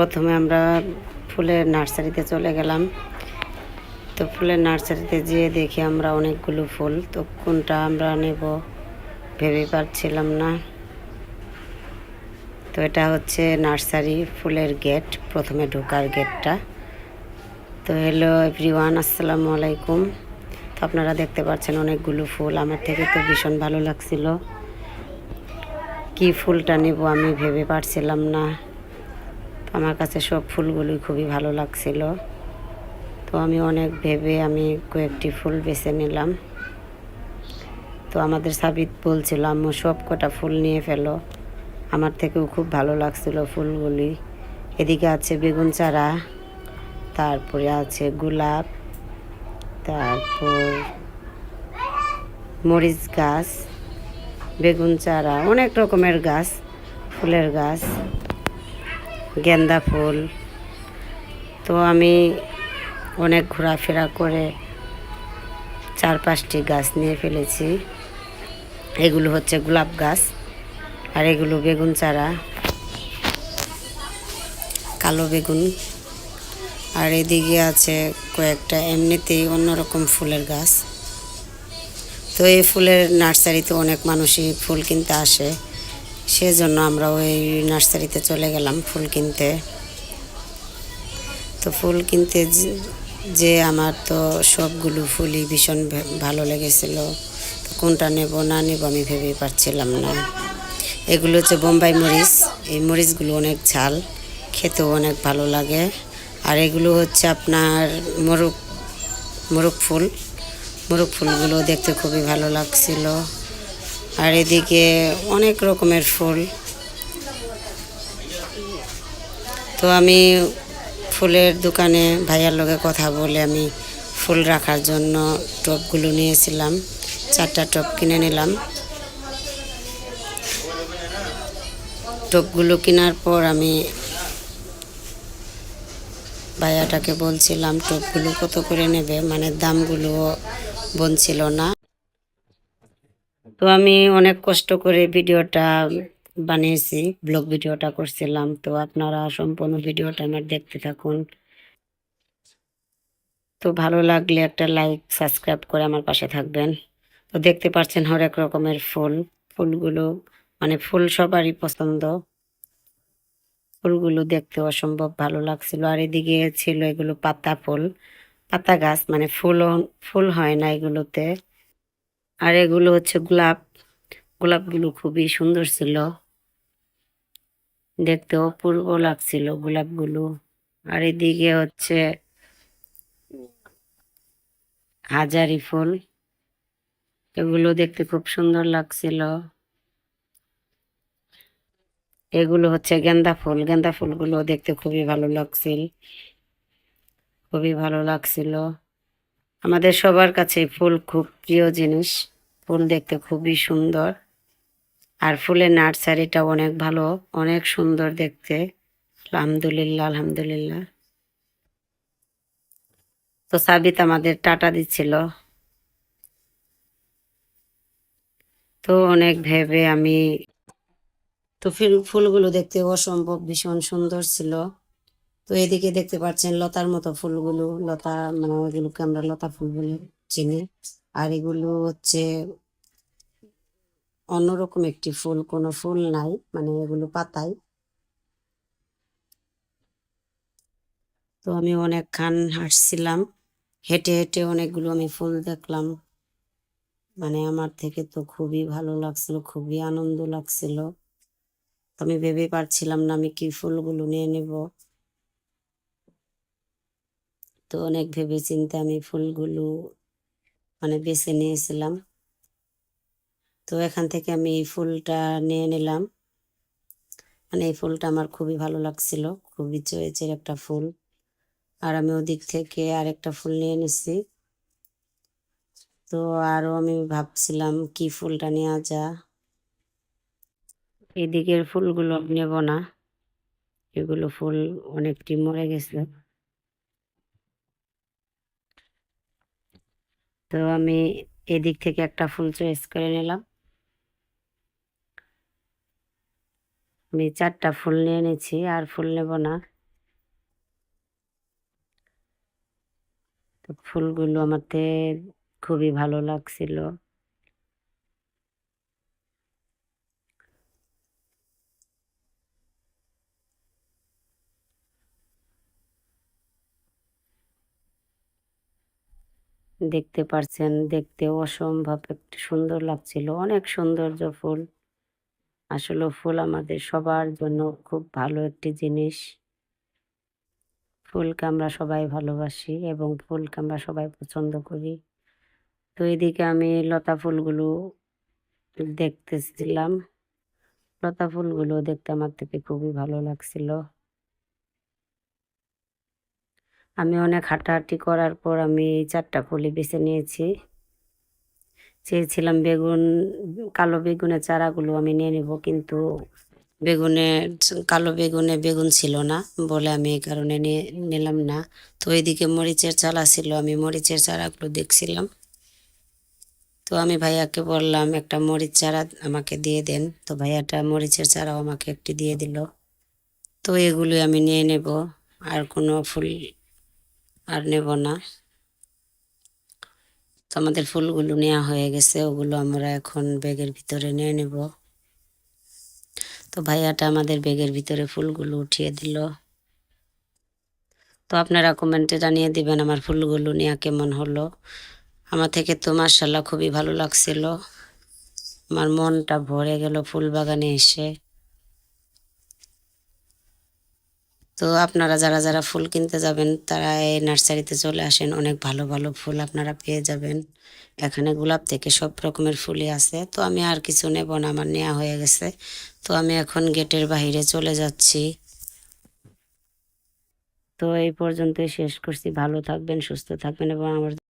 প্রথমে আমরা ফুলের নার্সারিতে চলে গেলাম। তো ফুলের নার্সারিতে যেয়ে দেখি আমরা অনেকগুলো ফুল, তো কোনটা আমরা নেব ভেবে পারছিলাম না। তো এটা হচ্ছে নার্সারি ফুলের গেট, প্রথমে ঢোকার গেটটা। তো হ্যালো এভরিওয়ান, আসসালামু আলাইকুম। তো আপনারা দেখতে পাচ্ছেন অনেকগুলো ফুল, আমার থেকে তো ভীষণ ভালো লাগছিল। কি ফুলটা নেব আমি ভেবে পারছিলাম না। আমার কাছে সব ফুলগুলোই খুবই ভালো লাগছিল। তো আমি অনেক ভেবে আমি কয়েকটি ফুল বেছে নিলাম। তো আমাদের সাবিত বলছিল আম্মু সব কটা ফুল নিয়ে ফেলো, আমার থেকেও খুব ভালো লাগছিল ফুলগুলি। এদিকে আছে বেগুন চারা, তারপরে আছে গোলাপ, তারপর মরিচ গাছ, বেগুন চারা, অনেক রকমের গাছ, ফুলের গাছ, গেন্দা ফুল। তো আমি অনেক ঘোরাফেরা করে 4-5টি গাছ নিয়ে ফেলেছি। এগুলো হচ্ছে গোলাপ গাছ, আর এগুলো বেগুন চারা, কালো বেগুন। আর এদিকে আছে কয়েকটা এমনিতেই অন্যরকম ফুলের গাছ। তো এই ফুলের নার্সারিতে অনেক মানুষই ফুল কিনতে আসে, সেজন্য আমরা ওই নার্সারিতে চলে গেলাম ফুল কিনতে। তো ফুল কিনতে যে আমার তো সবগুলো ফুলই ভীষণ ভালো লেগেছিল। তো কোনটা নেব না নেব আমি ভেবেই পারছিলাম না। এগুলো হচ্ছে বোম্বাই মরিচ, এই মরিচগুলো অনেক ঝাল, খেতেও অনেক ভালো লাগে। আর এগুলো হচ্ছে আপনার মোরগ মোরগ ফুল, মোরগ ফুলগুলো দেখতে খুবই ভালো লাগছিল। আর এদিকে অনেক রকমের ফুল। তো আমি ফুলের দোকানে ভাইয়ার লগে কথা বলে আমি ফুল রাখার জন্য টবগুলো নিয়েছিলাম, 4টা টব কিনে নিলাম। টবগুলো কেনার পর আমি ভাইয়াটাকে বলছিলাম টবগুলো কত করে নেবে, মানে দামগুলো বলছিল না। তো আমি অনেক কষ্ট করে ভিডিওটা বানিয়েছি, ব্লগ ভিডিওটা করছিলাম। তো আপনারা সম্পূর্ণ ভিডিওটা আমার দেখতে থাকুন। তো ভালো লাগলে একটা লাইক সাবস্ক্রাইব করে আমার পাশে থাকবেন। তো দেখতে পাচ্ছেন হরেক রকমের ফুল, ফুলগুলো মানে ফুল সবারই পছন্দ। ফুলগুলো দেখতে অসম্ভব ভালো লাগছিল। আর এদিকে ছিল এগুলো পাতা ফুল, পাতা গাছ, মানে ফুল হয় না এগুলোতে। আর এগুলো হচ্ছে গোলাপ, গোলাপগুলো খুবই সুন্দর ছিল, দেখতে অপূর্ব লাগছিল গোলাপগুলো। আর এদিকে হচ্ছে হাজারি ফুল, এগুলো দেখতে খুব সুন্দর লাগছিল। এগুলো হচ্ছে গেন্দা ফুল, গেন্দা ফুলগুলো দেখতে খুবই ভালো লাগছিল, খুবই ভালো লাগছিল। আমাদের সবার কাছে ফুল খুব প্রিয় জিনিস, ফুল দেখতে খুবই সুন্দর। আর ফুলের নার্সারিটা অনেক ভালো, অনেক সুন্দর দেখতে। আলহামদুলিল্লাহ আলহামদুলিল্লাহ। তো সাবিত আমাদের টাটা দিচ্ছিল। তো অনেক ভেবে আমি, তো ফুলগুলো দেখতে অসম্ভব ভীষণ সুন্দর ছিল। তো এদিকে দেখতে পাচ্ছেন লতার মতো ফুলগুলো, লতা মানে ওইগুলোকে আমরা লতা ফুল বলে চিনি। আর এগুলো হচ্ছে অন্যরকম একটি ফুল, কোনো ফুল নাই, মানে এগুলো পাতায়। তো আমি অনেকক্ষণ হাঁটছিলাম, হেঁটে হেঁটে অনেকগুলো আমি ফুল দেখলাম। মানে আমার থেকে তো খুবই ভালো লাগছিল, খুবই আনন্দ লাগছিল। তো আমি ভেবে পারছিলাম না আমি কি ফুলগুলো নিয়ে নেব। তো অনেক ভেবে চিন্তে আমি ফুলগুলো মানে বেছে নিয়েছিলাম। তো এখান থেকে আমি এই ফুলটা নিয়ে নিলাম। মানে এই ফুলটা আমার খুবই ভালো লাগছিল, খুবই চয়েসের একটা ফুল। আর আমি ওদিক থেকে আরেকটা ফুল নিয়ে নিছি। তো আরো আমি ভাবছিলাম কি ফুলটা নেওয়া যায়। এদিকের ফুলগুলো নেব না, এগুলো ফুল অনেকটি মরে গেছে। তো আমি এদিক থেকে একটা ফুল চয়েস করে নিলাম। আমি 4টা ফুল নিয়ে নিয়েছি, আর ফুল নেব না। তো ফুলগুলো আমাতে খুবই ভালো লাগছিল। দেখতে পারছেন, দেখতে অসম্ভব একটু সুন্দর লাগছিল, অনেক সৌন্দর্য ফুল। আসলে ফুল আমাদের সবার জন্য খুব ভালো একটি জিনিস। ফুলকে আমরা সবাই ভালোবাসি এবং ফুলকে আমরা সবাই পছন্দ করি। তো এদিকে আমি লতা ফুলগুলো দেখতেছিলাম। লতা ফুলগুলো দেখতে আমার থেকে খুবই ভালো লাগছিল। আমি অনেক হাঁটাহাঁটি করার পর আমি 4টা ফুলই বেছে নিয়েছি। চেয়েছিলাম কালো বেগুনের চারাগুলো আমি নিয়ে নেব, কিন্তু কালো বেগুনে বেগুন ছিল না বলে আমি এই কারণে নিলাম না। তো এইদিকে মরিচের চারা ছিল, আমি মরিচের চারাগুলো দেখছিলাম। তো আমি ভাইয়াকে বললাম একটা মরিচ চারা আমাকে দিয়ে দেন। তো ভাইয়াটা মরিচের চারাও আমাকে একটি দিয়ে দিল। তো এগুলো আমি নিয়ে নেব, আর কোনো ফুল আর নেব না। তো আমাদের ফুলগুলো নেওয়া হয়ে গেছে, ওগুলো আমরা এখন ব্যাগের ভিতরে নিয়ে নেব। তো ভাইয়াটা আমাদের ব্যাগের ভিতরে ফুলগুলো উঠিয়ে দিল। তো আপনারা কমেন্টে জানিয়ে দিবেন আমার ফুলগুলো নেওয়া কেমন হলো। আমার থেকে তো মাশাআল্লাহ খুবই ভালো লাগছিল, আমার মনটা ভরে গেল ফুল বাগানে এসে। তো আপনারা যারা যারা ফুল কিনতে যাবেন তারা এই নার্সারিতে চলে আসেন, অনেক ভালো ভালো ফুল আপনারা পেয়ে যাবেন। এখানে গোলাপ থেকে সব রকমের ফুলই আছে। তো আমি আর কিছু নেব না, আমার নেওয়া হয়ে গেছে। তো আমি এখন গেটের বাইরে চলে যাচ্ছি। তো এই পর্যন্তই শেষ করছি। ভালো থাকবেন, সুস্থ থাকবেন এবং আমার